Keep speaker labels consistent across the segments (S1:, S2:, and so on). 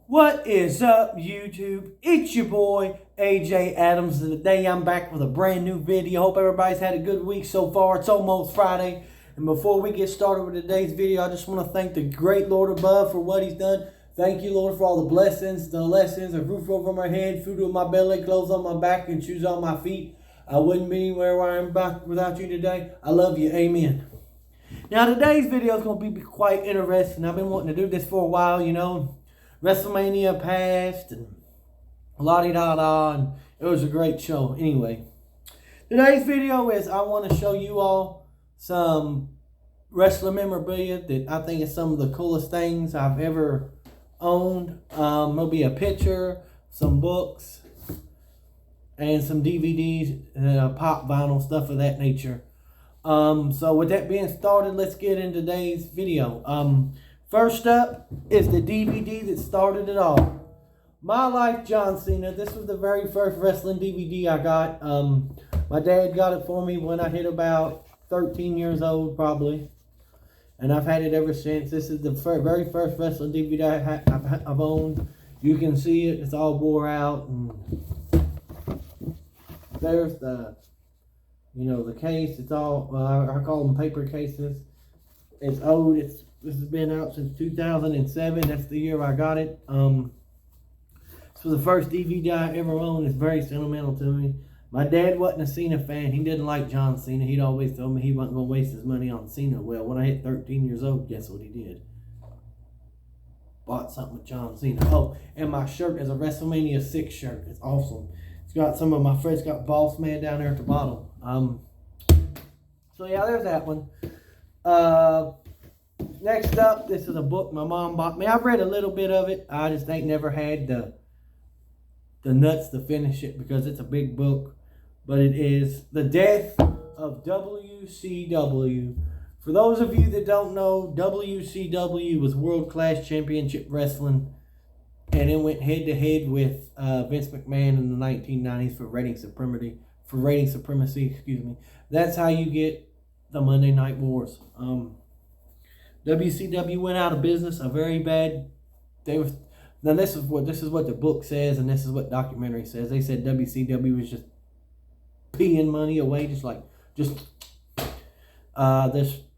S1: What is up, YouTube? It's your boy, AJ Adams, and today I'm back with a brand new video. Hope everybody's had a good week so far. It's almost Friday. And before we get started with today's video, I just want to thank the great Lord above for what he's done. Thank you, Lord, for all the blessings, the lessons, a roof over my head, food on my belly, clothes on my back, and shoes on my feet. I wouldn't be anywhere where I am back without you today. I love you. Amen. Now, today's video is going to be quite interesting. I've been wanting to do this for a while, you know. WrestleMania passed and la-di-da-da, and it was a great show. Anyway, today's video is I want to show you all some wrestler memorabilia that I think is some of the coolest things I've ever owned. There'll be a picture, some books, and some DVDs, pop vinyl, stuff of that nature. So with that being started, let's get into today's video. First up is the DVD that started it all. My Life, John Cena. This was the very first wrestling DVD I got. My dad got it for me when I hit about 13 years old, probably. And I've had it ever since. This is the very first wrestling DVD I've owned. You can see it. It's all wore out. And there's the, the case. It's all, I call them paper cases. It's old. This has been out since 2007. That's the year I got it. This was the first DVD I ever owned. It's very sentimental to me. My dad wasn't a Cena fan. He didn't like John Cena. He'd always told me he wasn't going to waste his money on Cena. Well, when I hit 13 years old, guess what he did? Bought something with John Cena. Oh, and my shirt is a WrestleMania 6 shirt. It's awesome. It's got some of my friends. Got Boss Man down there at the bottom. So yeah, there's that one. Next up, this is a book my mom bought me. I've read a little bit of it. I just ain't never had the nuts to finish it because it's a big book. But it is The Death of WCW. For those of you that don't know, WCW was World Class Championship Wrestling. And it went head to head with Vince McMahon in the 1990s for rating supremacy. That's how you get the Monday Night Wars. WCW went out of business. This is what the book says, and this is what documentary says. They said WCW was just peeing money away, just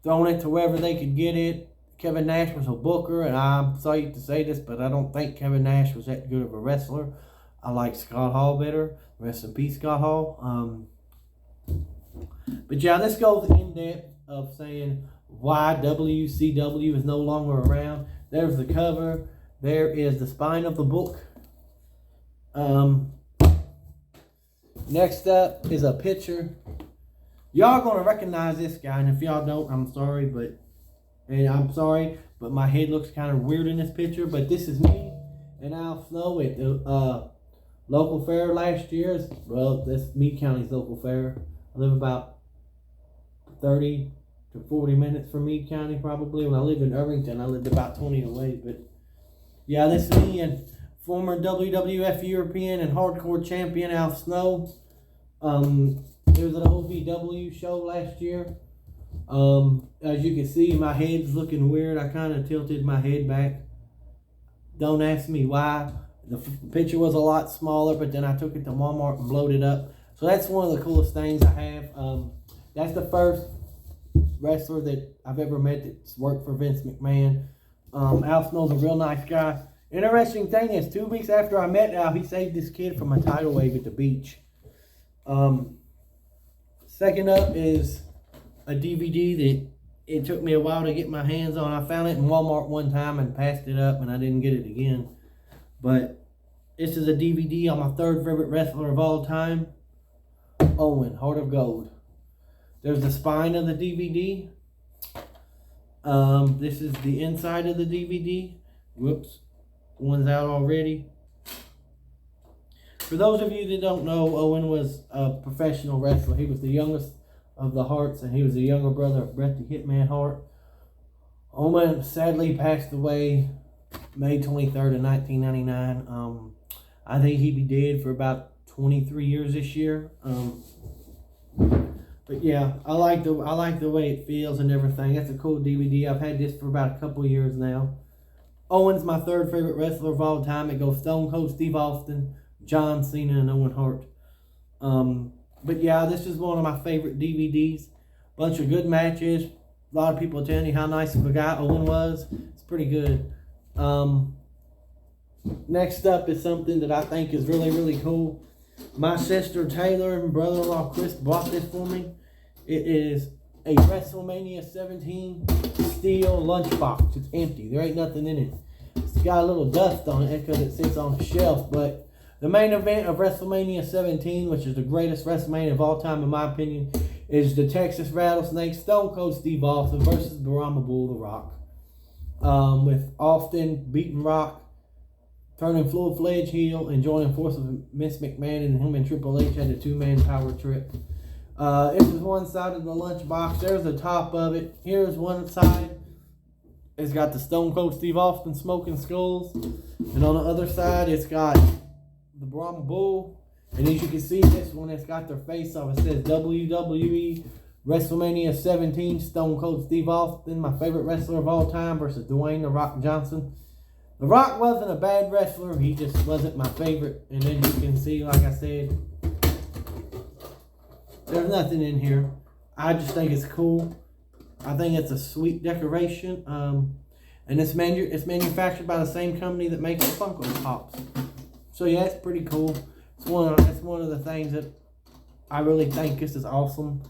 S1: throwing it to wherever they could get it. Kevin Nash was a booker, and I'm sorry to say this, but I don't think Kevin Nash was that good of a wrestler. I like Scott Hall better. Rest in peace, Scott Hall. But yeah, this goes in depth of saying why WCW is no longer around. There's the cover. There is the spine of the book. Next up is a picture. Y'all gonna recognize this guy, and if y'all don't, I'm sorry, but my head looks kind of weird in this picture. But this is me and Al Snow at the local fair last year. Well, that's Meade County's local fair. I live about 30 to 40 minutes from Meade County, probably. When I lived in Irvington, I lived about 20 away. But yeah, this is me and former WWF European and hardcore champion Al Snow. It was an OVW show last year. As you can see, my head's looking weird. I kind of tilted my head back. Don't ask me why. The picture was a lot smaller, but then I took it to Walmart and blowed it up. So that's one of the coolest things I have. That's the first wrestler that I've ever met that's worked for Vince McMahon. Al Snow's a real nice guy. Interesting thing is, 2 weeks after I met Al, he saved this kid from a tidal wave at the beach. Second up is a DVD that it took me a while to get my hands on. I found it in Walmart one time and passed it up, and I didn't get it again. But this is a DVD on my third favorite wrestler of all time, Owen, Heart of Gold. There's the spine of the DVD. This is the inside of the DVD. Whoops. One's out already. For those of you that don't know, Owen was a professional wrestler. He was the youngest of the Harts, and he was the younger brother of Bret the Hitman Hart. Owen sadly passed away May 23rd of 1999. I think he'd be dead for about 23 years this year. But yeah, I like the way it feels and everything. That's a cool DVD. I've had this for about a couple years now. Owen's my third favorite wrestler of all time. It goes Stone Cold Steve Austin, John Cena, and Owen Hart. But yeah, this is one of my favorite DVDs. Bunch of good matches. A lot of people telling you how nice of a guy Owen was. It's pretty good. Next up is something that I think is really, really cool. My sister Taylor and brother-in-law Chris bought this for me. It is a WrestleMania 17 steel lunchbox. It's empty. There ain't nothing in it. It's got a little dust on it because it sits on a shelf. But the main event of WrestleMania 17, which is the greatest WrestleMania of all time in my opinion, is the Texas Rattlesnake Stone Cold Steve Austin versus Brahma Bull The Rock. With Austin beating Rock, turning full-fledged heel, and joining forces with Miss McMahon, and him and Triple H had a two-man power trip. This is one side of the lunchbox. There's the top of it. Here's one side. It's got the Stone Cold Steve Austin smoking skulls. And on the other side, it's got the Brahma Bull. And as you can see, this one, it's got their face off. It says WWE WrestleMania 17 Stone Cold Steve Austin, my favorite wrestler of all time, versus Dwayne The Rock Johnson. The Rock wasn't a bad wrestler. He just wasn't my favorite. And then you can see, like I said, there's nothing in here. I just think it's cool. I think it's a sweet decoration. And it's manufactured by the same company that makes the Funko Pops. So yeah, it's pretty cool. It's one of the things that I really think this is awesome.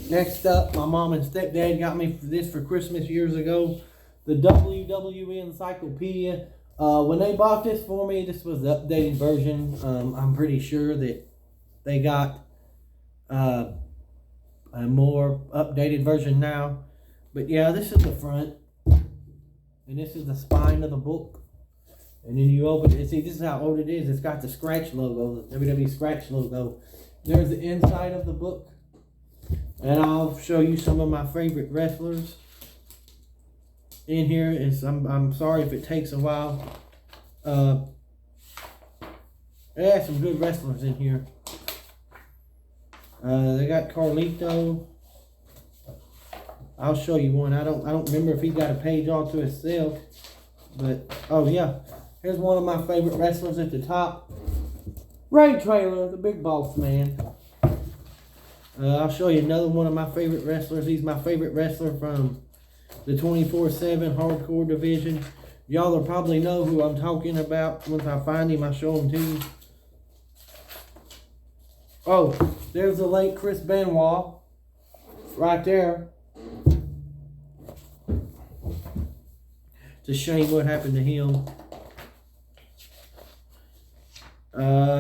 S1: Next up, my mom and stepdad got me this for Christmas years ago. The WWE Encyclopedia. When they bought this for me, this was the updated version. I'm pretty sure that they got a more updated version now. But yeah, this is the front. And this is the spine of the book. And then you open it. See, this is how old it is. It's got the scratch logo, the WWE scratch logo. There's the inside of the book. And I'll show you some of my favorite wrestlers. In here is, I'm sorry if it takes a while. They have some good wrestlers in here. They got Carlito. I'll show you one. I don't remember if he got a page all to himself. But oh yeah. Here's one of my favorite wrestlers at the top. Ray Traylor, the big boss man. I'll show you another one of my favorite wrestlers. He's my favorite wrestler from the 24/7 hardcore division. Y'all will probably know who I'm talking about. Once I find him, I'll show him to you. Oh, there's the late Chris Benoit. Right there. It's a shame what happened to him.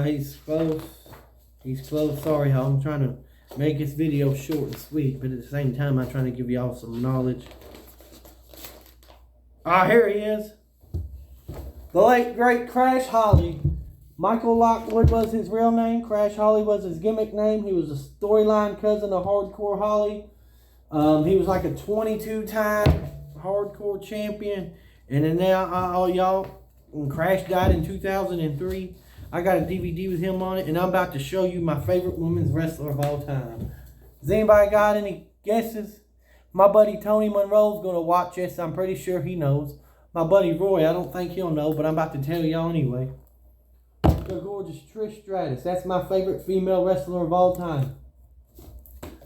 S1: He's close. He's close. Sorry, y'all. I'm trying to make this video short and sweet, but at the same time, I'm trying to give y'all some knowledge. Ah, here he is. The late, great Crash Holly. Michael Lockwood was his real name. Crash Holly was his gimmick name. He was a storyline cousin of Hardcore Holly. He was like a 22-time hardcore champion. And then now, y'all, when Crash died in 2003, I got a DVD with him on it, and I'm about to show you my favorite women's wrestler of all time. Has anybody got any guesses? My buddy Tony Monroe's going to watch this. I'm pretty sure he knows. My buddy Roy, I don't think he'll know, but I'm about to tell y'all anyway. The gorgeous Trish Stratus. That's my favorite female wrestler of all time.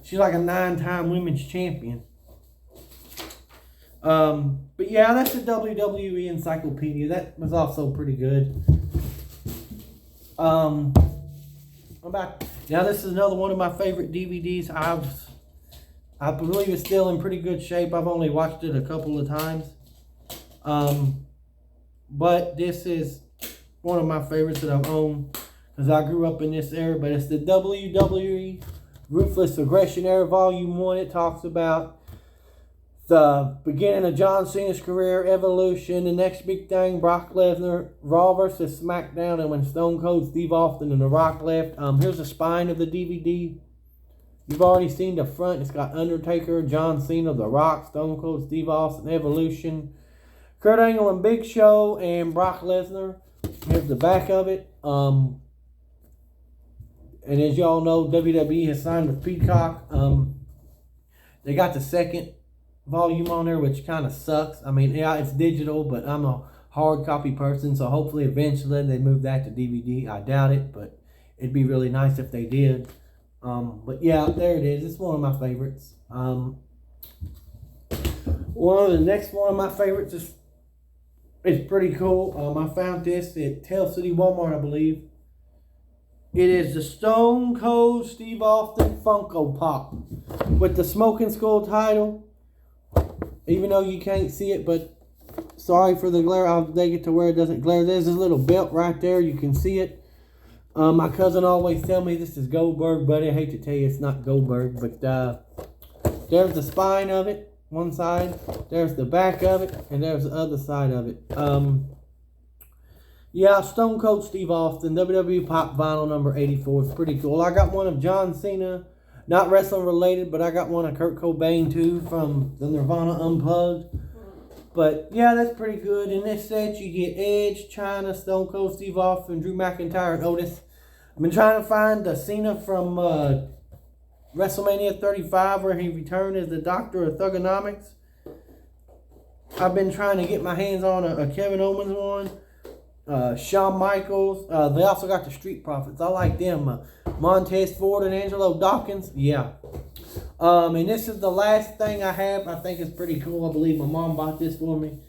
S1: She's like a 9-time women's champion. But yeah, that's the WWE Encyclopedia. That was also pretty good. Now this is another one of my favorite DVDs. I believe it's still in pretty good shape. I've only watched it a couple of times. But this is one of my favorites that I've owned because I grew up in this era. But it's the WWE Ruthless Aggression Era Volume 1. It talks about the beginning of John Cena's career, evolution, the next big thing, Brock Lesnar, Raw versus SmackDown, and when Stone Cold Steve Austin and The Rock left. Here's the spine of the DVD. You've already seen the front. It's got Undertaker, John Cena, The Rock, Stone Cold Steve Austin, Evolution, Kurt Angle and Big Show, and Brock Lesnar. Here's the back of it. And as y'all know, WWE has signed with Peacock. They got the second volume on there, which kind of sucks. I mean, yeah, it's digital, but I'm a hard copy person, so hopefully eventually they move that to DVD. I doubt it, but it'd be really nice if they did. But yeah, there it is. It's one of my favorites. The next one of my favorites is pretty cool. I found this at Tell City Walmart, I believe. It is the Stone Cold Steve Austin Funko Pop with the Smoking Skull title. Even though you can't see it, but sorry for the glare. I'll make it to where it doesn't glare. There's this little belt right there. You can see it. My cousin always tell me this is Goldberg, buddy. I hate to tell you it's not Goldberg, but there's the spine of it, one side. There's the back of it, and there's the other side of it. Yeah, Stone Cold Steve Austin, WWE Pop Vinyl number 84. It's pretty cool. I got one of John Cena, not wrestling related, but I got one of Kurt Cobain too from the Nirvana Unplugged. But yeah, that's pretty good. In this set, you get Edge, China, Stone Cold Steve Austin, Drew McIntyre, and Otis. I've been trying to find the Cena from WrestleMania 35 where he returned as the Doctor of Thugonomics. I've been trying to get my hands on a Kevin Owens one. Shawn Michaels. They also got the Street Profits. I like them. Montez Ford and Angelo Dawkins. Yeah. And this is the last thing I have. I think it's pretty cool. I believe my mom bought this for me.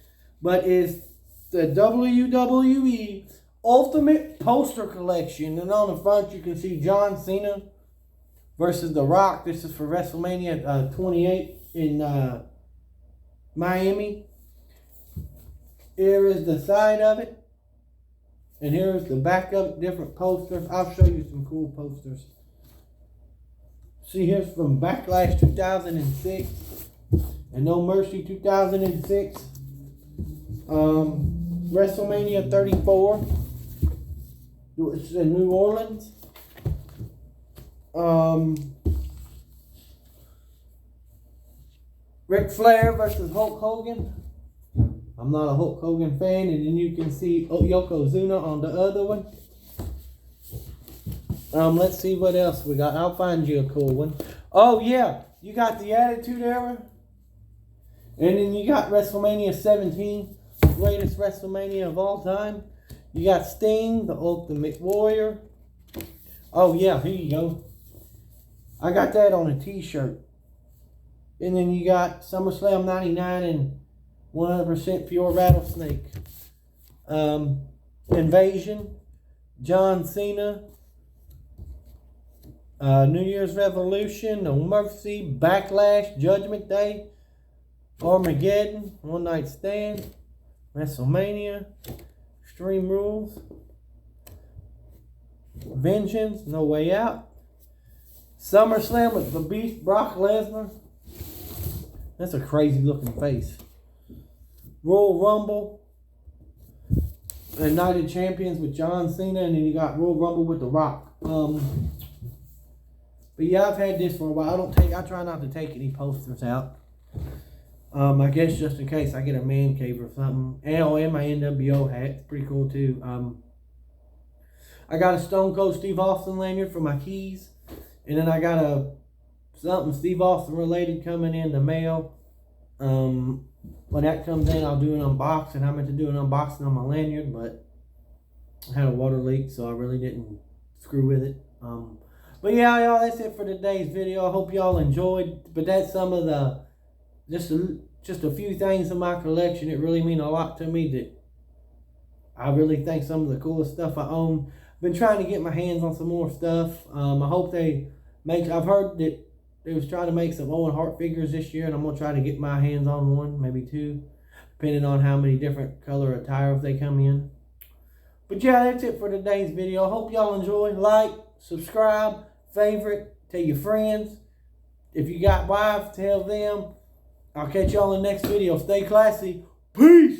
S1: But it's the WWE Ultimate Poster Collection. And on the front you can see John Cena versus The Rock. This is for WrestleMania 28 in Miami. Here is the side of it. And here's the back of it, different posters. I'll show you some cool posters. See, here's from Backlash 2006 and No Mercy 2006. WrestleMania 34. It's in New Orleans. Ric Flair versus Hulk Hogan. I'm not a Hulk Hogan fan, and then you can see Yokozuna on the other one. Let's see what else we got. I'll find you a cool one. Oh yeah, you got the Attitude Era, and then you got WrestleMania 17, greatest WrestleMania of all time. You got Sting, the Ultimate Warrior. Oh yeah, here you go. I got that on a T-shirt. And then you got SummerSlam 99 and 100% Pure Rattlesnake. Invasion, John Cena, New Year's Revolution, No Mercy, Backlash, Judgment Day, Armageddon, One Night Stand, WrestleMania, Extreme Rules, Vengeance, No Way Out, SummerSlam with the Beast, Brock Lesnar. That's a crazy looking face. Royal Rumble, United Champions with John Cena, and then you got Royal Rumble with The Rock. But yeah, I've had this for a while. I try not to take any posters out. I guess just in case I get a man cave or something. And my NWO hat. It's pretty cool too. I got a Stone Cold Steve Austin lanyard for my keys. And then I got something Steve Austin related coming in the mail. When that comes in, I'll do an unboxing. I meant to do an unboxing on my lanyard, but I had a water leak, so I really didn't screw with it. But yeah, y'all, that's it for today's video. I hope y'all enjoyed. But that's some of the, just a few things in my collection that really mean a lot to me, that I really think some of the coolest stuff I own. Been trying to get my hands on some more stuff. I hope they make, I've heard that they was trying to make some Owen Hart figures this year, and I'm going to try to get my hands on one, maybe two, depending on how many different color attires they come in. But yeah, that's it for today's video. I hope y'all enjoy. Like, subscribe, favorite, tell your friends. If you got wives, tell them. I'll catch y'all in the next video. Stay classy. Peace!